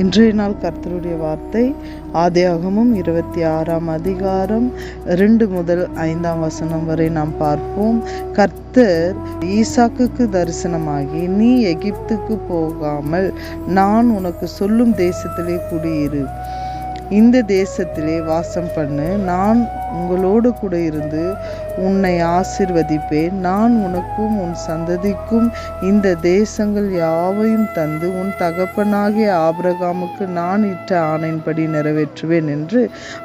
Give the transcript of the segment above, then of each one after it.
இன்றைய நாள் கர்த்தருடைய வார்த்தை ஆதியாகமம் 26ஆம் அதிகாரம் 2 முதல் 5ஆம் வசனம் வரை நாம் பார்ப்போம். கர்த்தர் ஈசாக்குக்கு தரிசனமாகி, நீ எகிப்துக்கு போகாமல் நான் உனக்கு சொல்லும் தேசத்திலே குடியிரு, இந்த தேசத்திலே வாசம் பண்ணு, நான் உங்களோடு கூட இருந்து உன்னை ஆசீர்வதிப்பேன், நான் உனக்கும் உன் சந்ததிக்கும் இந்த தேசங்கள் யாவையும் தந்து உன் தகப்பனாகிய ஆபிரகாமுக்கு நான் இட்ட ஆணையின்படி நிறைவேற்றுவேன் என்று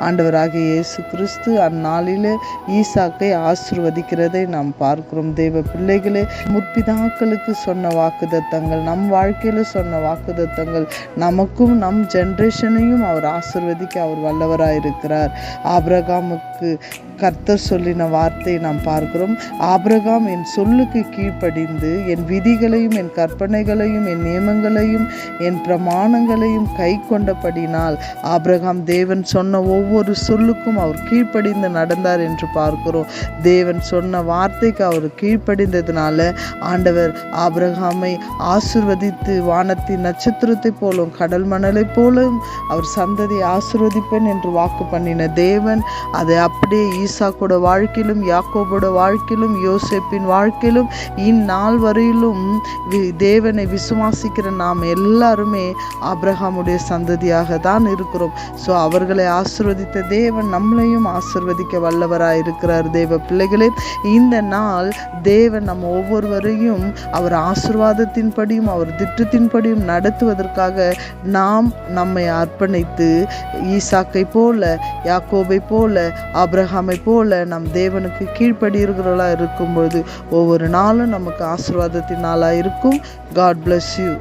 ஆண்டவராகிய இயேசு கிறிஸ்து அந்நாளிலே ஈசாக்கை ஆசீர்வதிக்கிறதை நாம் பார்க்கிறோம். தேவ பிள்ளைகளே, முற்பிதாக்களுக்கு சொன்ன வாக்குத்தத்தங்கள், நம் வாழ்க்கையில சொன்ன வாக்குத்தத்தங்கள், நமக்கும் நம் ஜெனரேஷனையும் அவர் ஆசீர்வதிக்க அவர் வல்லவராயிருக்கிறார். ஆபிரகாமுக்கு கர்த்தர் சொல்லின வார்த்தை நாம் பார்க்கிறோம். ஆபிரகாம் என் சொல்லுக்கு கீழ்ப்படிந்து என் விதிகளையும் என் கற்பனைகளையும் என் நியமங்களையும் என் பிரமாணங்களையும் கை கொண்டபடினால் ஆபிரகாம் தேவன் சொன்ன ஒவ்வொரு சொல்லுக்கும் அவர் கீழ்ப்படிந்து நடந்தார் என்று பார்க்கிறோம். தேவன் சொன்ன வார்த்தைக்கு அவர் கீழ்ப்படிந்ததுனால ஆண்டவர் ஆபிரகாமை ஆசீர்வதித்து வானத்தின் நட்சத்திரத்தை போலும் கடல் மணலை போலும் அவர் சந்ததி ஆசீர்வதிப்பேன் என்று வாக்கு பண்ணின தேவன் அதை அப்படியே ஈசாக்கோட வாழ்க்கையிலும் யாக்கோபோட வாழ்க்கையிலும் யோசேப்பின் வாழ்க்கையிலும் இந்நாள் வரையிலும் தேவனை விசுவாசிக்கிற நாம் எல்லாருமே ஆபிரகாமுடைய சந்ததியாக தான் இருக்கிறோம். ஸோ அவர்களை ஆசீர்வதித்த தேவன் நம்மளையும் ஆசீர்வதிக்க வல்லவராய் இருக்கிறார். தேவ பிள்ளைகளே, இந்த நாள் தேவன் நம்ம ஒவ்வொருவரையும் அவர் ஆசீர்வாதத்தின்படியும் அவர் திட்டத்தின்படியும் நடத்துவதற்காக நாம் நம்மை அர்ப்பணித்து ஈசாக்கை போல யாக்கோபை போல ஆபிரகாமை போல நம் தேவனுக்கு கீழ்ப்படிகிறவர்களா இருக்கும்பொழுது ஒவ்வொரு நாளும் நமக்கு ஆசீர்வாதத்தின் நாளாக இருக்கும். God bless you.